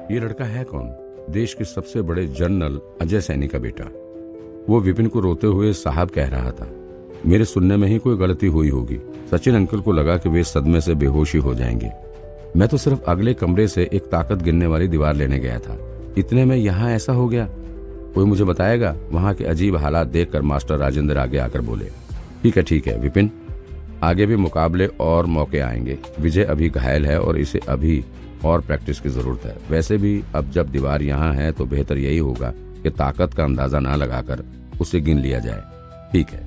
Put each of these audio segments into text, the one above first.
ये लड़का है कौन? देश के सबसे बड़े जनरल अजय सैनी का बेटा। वो विपिन को रोते हुए साहब कह रहा था। मेरे सुनने में ही कोई गलती हुई होगी। सचिन अंकल को लगा कि वे सदमे से बेहोशी हो जाएंगे। मैं तो सिर्फ अगले कमरे से एक ताकत गिनने वाली दीवार लेने गया था, इतने में यहाँ ऐसा हो गया। कोई मुझे बताएगा? वहां के अजीब हालात देखकर मास्टर राजेंद्र आगे आकर बोले, ठीक है विपिन, आगे भी मुकाबले और मौके आएंगे। विजय अभी घायल है और इसे अभी और प्रैक्टिस की जरूरत है। वैसे भी अब जब दीवार यहाँ है तो बेहतर यही होगा कि ताकत का अंदाजा ना लगाकर उसे गिन लिया जाए। ठीक है।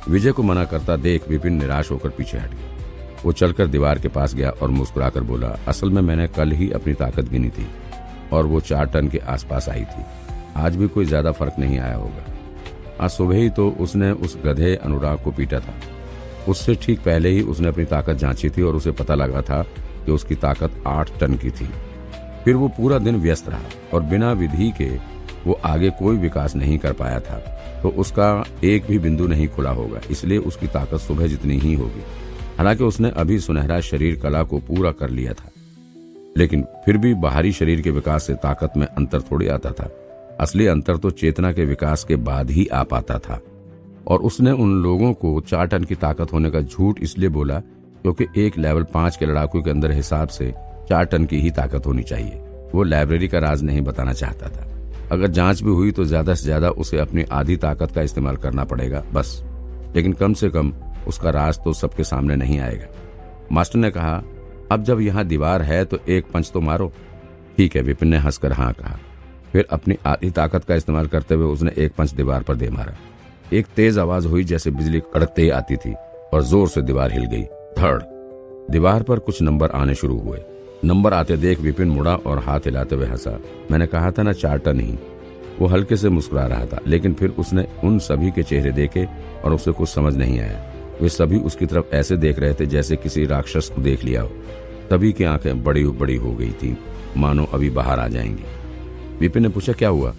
विजय को मना करता देख विपिन निराश होकर पीछे हट गया। वो चलकर दीवार के पास गया और मुस्कुराकर बोला, असल में मैंने कल ही अपनी ताकत गिनी थी और वो 4 टन के आसपास आई थी। आज भी कोई ज्यादा फर्क नहीं आया होगा। आज सुबह ही तो उसने उस गधे अनुराग को पीटा था। उससे ठीक पहले ही उसने अपनी ताकत जांची थी और उसे पता लगा था कि उसकी ताकत 8 टन की थी। फिर वो पूरा दिन व्यस्त रहा और बिना विधि के वो आगे कोई विकास नहीं कर पाया था, तो उसका एक भी बिंदु नहीं खुला होगा, इसलिए उसकी ताकत सुबह जितनी ही होगी। हालांकि उसने अभी सुनहरा शरीर कला को पूरा कर लिया था, लेकिन फिर भी बाहरी शरीर के विकास से ताकत में अंतर थोड़ी आता था। असली अंतर तो चेतना के विकास के बाद ही आ पाता था। और उसने उन लोगों को 4 टन की ताकत होने का झूठ इसलिए बोला क्योंकि एक लेवल 5 के लड़ाकू के अंदर हिसाब से 4 टन की ही ताकत होनी चाहिए। वो लाइब्रेरी का राज नहीं बताना चाहता था। अगर जांच भी हुई तो ज्यादा से ज्यादा उसे अपनी आधी ताकत का इस्तेमाल करना पड़ेगा बस, लेकिन कम से कम उसका राज तो सबके सामने नहीं आएगा। मास्टर ने कहा, अब जब यहाँ दीवार है तो एक पंच तो मारो। ठीक है, विपिन ने हंसकर हाँ कहा। फिर अपनी आधी ताकत का इस्तेमाल करते हुए उसने एक पंच दीवार पर दे मारा। एक तेज आवाज हुई जैसे बिजली कड़कते ही आती थी और जोर से दीवार हिल गई। धड़। दीवार पर कुछ नंबर आने शुरू हुए। नंबर आते देख विपिन मुड़ा और हाथ हिलाते हुए हंसा। मैंने कहा था ना 4 टन ही। वो हल्के से मुस्कुरा रहा था, लेकिन फिर उसने उन सभी के चेहरे देखे और उसे कुछ समझ नहीं आया। वे सभी उसकी तरफ ऐसे देख रहे थे जैसे किसी राक्षस को देख लिया हो। सभी की आंखें बड़ी बड़ी हो गई थी, मानो अभी बाहर आ जाएंगी। विपिन ने पूछा, क्या हुआ?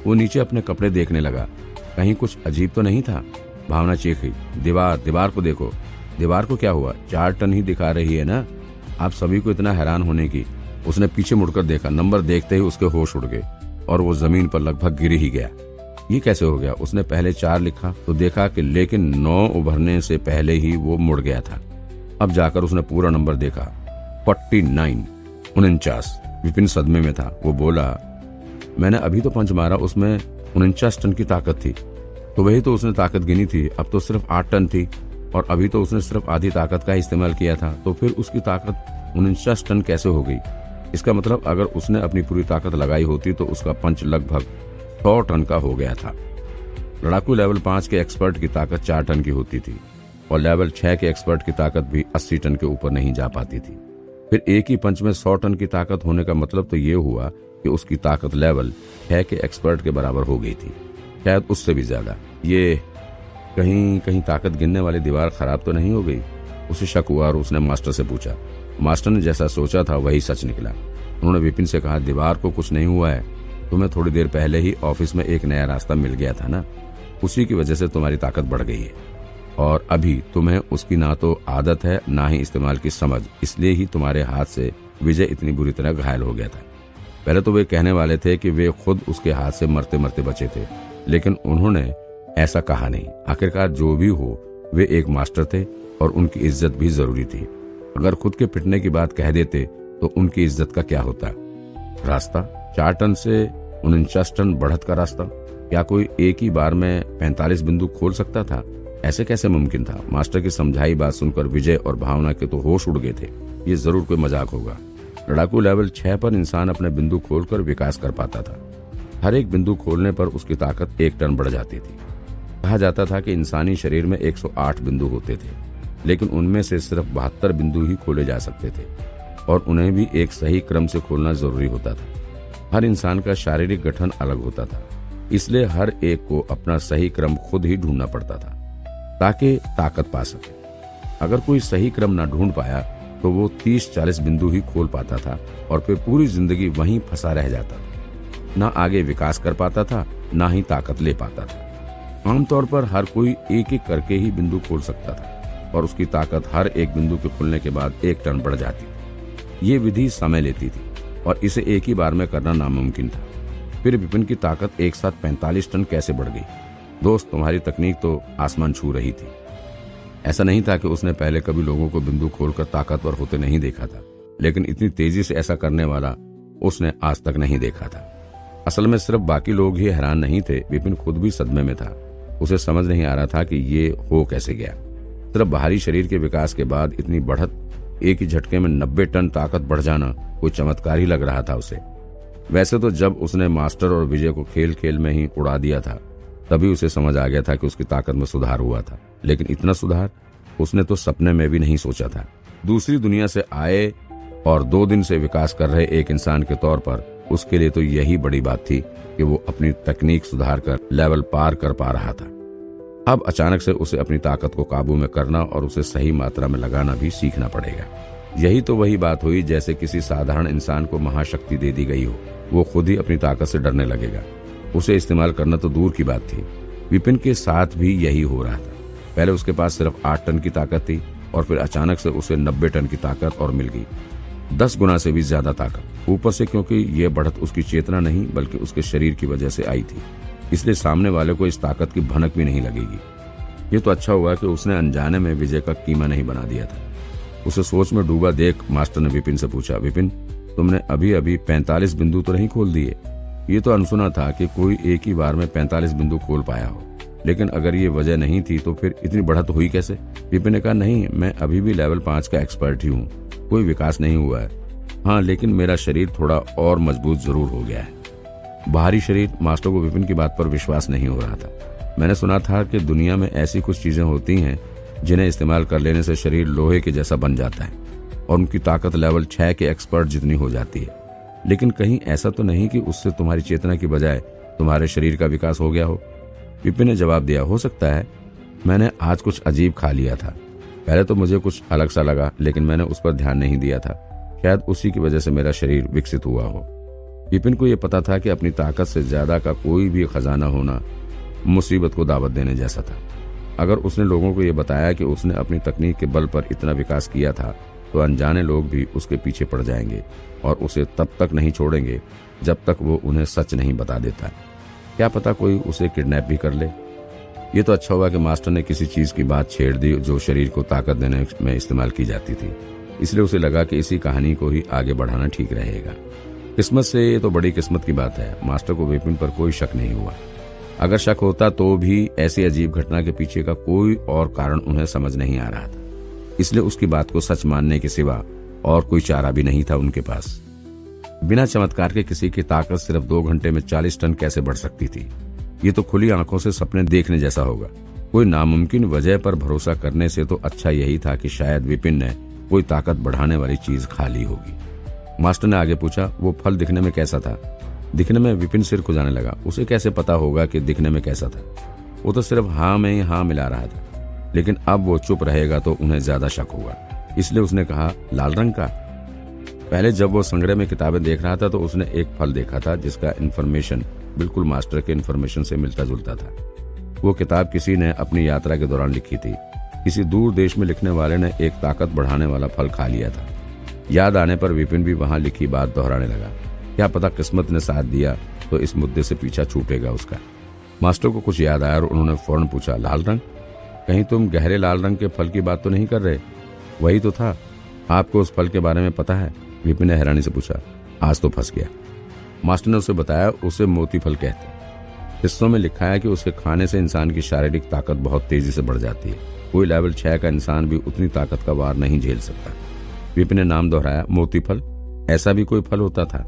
वो नीचे अपने कपड़े देखने लगा। कहीं कुछ अजीब तो नहीं था? भावना चीखी, दीवार को देखो। दीवार को क्या हुआ? 4 टन ही दिखा रही है ना। आप सभी को इतना हैरान होने की। उसने पीछे मुड़कर देखा। नंबर देखते ही उसके होश उड़ गए और वो जमीन पर लगभग गिर ही गया। ये कैसे हो गया? उसने पहले 4 लिखा तो देखा कि लेकिन 9 उभरने से पहले ही वो मुड़ गया था। अब जाकर उसने पूरा नंबर देखा, 49। विपिन सदमे में था। वो बोला, मैंने अभी तो पंच मारा, उसमें 49 टन की ताकत थी। तो वही तो उसने ताकत गिनी थी। अब तो सिर्फ 8 टन थी और अभी तो उसने सिर्फ आधी ताकत का इस्तेमाल किया था। तो फिर उसकी ताकत 49 टन कैसे हो गई? इसका मतलब अगर उसने अपनी पूरी ताकत लगाई होती तो उसका पंच लगभग 100 टन का हो गया था। लड़ाकू लेवल 5 के एक्सपर्ट की ताकत 4 टन की होती थी और लेवल 6 के एक्सपर्ट की ताकत भी 80 टन के ऊपर नहीं जा पाती थी। फिर एक ही पंच में 100 टन की ताकत होने का मतलब तो ये हुआ कि उसकी ताकत लेवल 6 के एक्सपर्ट के बराबर हो गई थी, शायद उससे भी ज्यादा। ये कहीं ताकत गिनने वाली दीवार खराब तो नहीं हो गई? उसे शक हुआ और उसने मास्टर से पूछा। मास्टर ने जैसा सोचा था वही सच निकला। उन्होंने विपिन से कहा, दीवार को कुछ नहीं हुआ है। तुम्हें थोड़ी देर पहले ही ऑफिस में एक नया रास्ता मिल गया था ना, उसी की वजह से तुम्हारी ताकत बढ़ गई है और अभी तुम्हें उसकी ना तो आदत है ना ही इस्तेमाल की समझ, इसलिए ही तुम्हारे हाथ से विजय इतनी बुरी तरह घायल हो गया था। पहले तो वे कहने वाले थे कि वे खुद उसके हाथ से मरते मरते बचे थे, लेकिन उन्होंने ऐसा कहा नहीं। आखिरकार जो भी हो, वे एक मास्टर थे और उनकी इज्जत भी जरूरी थी। अगर खुद के पिटने की बात कह देते तो उनकी इज्जत का क्या होता? रास्ता 4 टन से 49 टन बढ़त का रास्ता, क्या कोई एक ही बार में 45 बिंदु खोल सकता था? ऐसे कैसे मुमकिन था? मास्टर की समझाई बात सुनकर विजय और भावना के तो होश उड़ गए थे। ये जरूर कोई मजाक होगा। लड़ाकू लेवल 6 पर इंसान अपने बिंदु खोलकर विकास कर पाता था। हर एक बिंदु खोलने पर उसकी ताकत 1 टन बढ़ जाती थी। कहा जाता था कि इंसानी शरीर में 108 बिंदु होते थे, लेकिन उनमें से सिर्फ 72 बिंदु ही खोले जा सकते थे और उन्हें भी एक सही क्रम से खोलना जरूरी होता था। हर इंसान का शारीरिक गठन अलग होता था, इसलिए हर एक को अपना सही क्रम खुद ही ढूंढना पड़ता था ताकि ताकत पा सके। अगर कोई सही क्रम न ढूंढ पाया तो वो 30-40 बिंदु ही खोल पाता था और फिर पूरी जिंदगी वहीं फंसा रह जाता था। ना आगे विकास कर पाता था, ना ही ताकत ले पाता था। आमतौर पर हर कोई एक एक करके ही बिंदु खोल सकता था और उसकी ताकत हर एक बिंदु के खुलने के बाद 1 टन बढ़ जाती थी। ये विधि समय लेती थी, और इसे एक ही बार में करना नामुमकिन था। फिर विपिन की ताकत एक साथ 45 टन कैसे बढ़ गई? दोस्त, तुम्हारी तकनीक तो आसमान छू रही थी। ऐसा नहीं था कि उसने पहले कभी लोगों को बिंदु खोलकर ताकतवर होते नहीं देखा था, लेकिन इतनी तेजी से ऐसा करने वाला उसने आज तक नहीं देखा था। असल में सिर्फ बाकी लोग ही हैरान नहीं थे, विपिन खुद भी सदमे में था। उसे समझ नहीं आ रहा था कि ये हो कैसे गया। सिर्फ बाहरी शरीर के विकास के बाद इतनी बढ़त, एक ही झटके में 90 टन ताकत बढ़ जाना कोई चमत्कार ही लग रहा था उसे। वैसे तो जब उसने मास्टर और विजय को खेल खेल में ही उड़ा दिया था, तभी उसे समझ आ गया था कि उसकी ताकत में सुधार हुआ था, लेकिन इतना सुधार उसने तो सपने में भी नहीं सोचा था। दूसरी दुनिया से आए और 2 दिन से विकास कर रहे एक इंसान के तौर पर उसके लिए तो यही बड़ी बात थी कि वो अपनी तकनीक सुधार कर लेवल पार कर पा रहा था। अब अचानक से उसे अपनी ताकत को काबू में करना और उसे सही मात्रा में लगाना भी सीखना पड़ेगा। यही तो वही बात हुई जैसे किसी साधारण इंसान को महाशक्ति दे दी गई हो, वो खुद ही अपनी ताकत से डरने लगेगा। उसे इस्तेमाल करना तो दूर की बात थी, विपिन के साथ भी यही हो रहा था। पहले उसके पास सिर्फ 8 टन की ताकत थी और फिर अचानक से उसे 90 टन की ताकत और मिल गई, 10 गुना से भी ज्यादा ताकत। ऊपर से क्योंकि ये बढ़त उसकी चेतना नहीं बल्कि उसके शरीर की वजह से आई थी, इसलिए सामने वाले को इस ताकत की भनक भी नहीं लगेगी। ये तो अच्छा हुआ कि उसने अनजाने में विजय का कीमा नहीं बना दिया था। उसे सोच में डूबा देख मास्टर ने विपिन से पूछा, विपिन, तुमने अभी अभी 45 बिंदु तो नहीं खोल दिए? ये तो अनसुना था कि कोई एक ही बार में 45 बिंदु खोल पाया हो, लेकिन अगर ये वजह नहीं थी तो फिर इतनी बढ़त हुई कैसे? विपिन ने कहा, नहीं, मैं अभी भी लेवल 5 का एक्सपर्ट ही हूँ, कोई विकास नहीं हुआ है। हाँ, लेकिन मेरा शरीर थोड़ा और मजबूत जरूर हो गया है। बाहरी शरीर? मास्टर को विपिन की बात पर विश्वास नहीं हो रहा था। मैंने सुना था कि दुनिया में ऐसी कुछ चीजें होती हैं जिन्हें इस्तेमाल कर लेने से शरीर लोहे के जैसा बन जाता है और उनकी ताकत लेवल 6 के एक्सपर्ट जितनी हो जाती है, लेकिन कहीं ऐसा तो नहीं कि उससे तुम्हारी चेतना की बजाय तुम्हारे शरीर का विकास हो गया हो? विपिन ने जवाब दिया, हो सकता है। मैंने आज कुछ अजीब खा लिया था। पहले तो मुझे कुछ अलग सा लगा, लेकिन मैंने उस पर ध्यान नहीं दिया था। शायद उसी की वजह से मेरा शरीर विकसित हुआ हो। विपिन को यह पता था कि अपनी ताकत से ज्यादा का कोई भी खजाना होना मुसीबत को दावत देने जैसा था। अगर उसने लोगों को यह बताया कि उसने अपनी तकनीक के बल पर इतना विकास किया था, तो अनजाने लोग भी उसके पीछे पड़ जाएंगे और उसे तब तक नहीं छोड़ेंगे जब तक वो उन्हें सच नहीं बता देता। क्या पता कोई उसे किडनैप भी कर ले। ये तो अच्छा हुआ कि मास्टर ने किसी चीज की बात छेड़ दी जो शरीर को ताकत देने में इस्तेमाल की जाती थी, इसलिए उसे लगा कि इसी कहानी को ही आगे बढ़ाना ठीक रहेगा। किस्मत से ये तो बड़ी किस्मत की बात है। मास्टर को विपिन पर कोई शक नहीं हुआ। अगर शक होता तो भी ऐसी अजीब घटना के पीछे का कोई और कारण उन्हें समझ नहीं आ रहा था, इसलिए उसकी बात को सच मानने के सिवा और कोई चारा भी नहीं था उनके पास। बिना चमत्कार के किसी की ताकत सिर्फ 2 घंटे में 40 टन कैसे बढ़ सकती थी? ये तो खुली आंखों से सपने देखने जैसा होगा। कोई नामुमकिन वजह पर भरोसा करने से तो अच्छा यही था कि शायद विपिन ने कोई ताकत बढ़ाने वाली चीज खा ली होगी। मास्टर ने आगे पूछा, वो फल दिखने में कैसा था? दिखने में? विपिन सिर खुजाने लगा। उसे कैसे पता होगा कि दिखने में कैसा था? वो तो सिर्फ हाँ में ही हाँ मिला रहा था, लेकिन अब वो चुप रहेगा तो उन्हें ज्यादा शक होगा, इसलिए उसने कहा, लाल रंग का। पहले जब वो संग्रह में किताबें देख रहा था तो उसने एक फल देखा था जिसका इन्फॉर्मेशन बिल्कुल मास्टर के इन्फॉर्मेशन से मिलता जुलता था। वो किताब किसी ने अपनी यात्रा के दौरान लिखी थी। किसी दूर देश में लिखने वाले ने एक ताकत बढ़ाने वाला फल खा लिया था। याद आने पर विपिन भी वहां लिखी बात दोहराने लगा। क्या पता किस्मत ने साथ दिया तो इस मुद्दे से पीछा छूटेगा उसका। मास्टर को कुछ याद आया और उन्होंने फौरन पूछा, लाल रंग? कहीं तुम गहरे लाल रंग के फल की बात तो नहीं कर रहे? वही तो था। आपको उस फल के बारे में पता है? विपिन ने हैरानी से पूछा। आज तो फंस गया। मास्टर ने उसे बताया, उसे मोती फल कहते हैं। हिस्सों में लिखा है कि उसके खाने से इंसान की शारीरिक ताकत बहुत तेजी से बढ़ जाती है। कोई लेवल 6 का इंसान भी उतनी ताकत का वार नहीं झेल सकता। विपिन ने नाम दोहराया, मोती फल। ऐसा भी कोई फल होता था?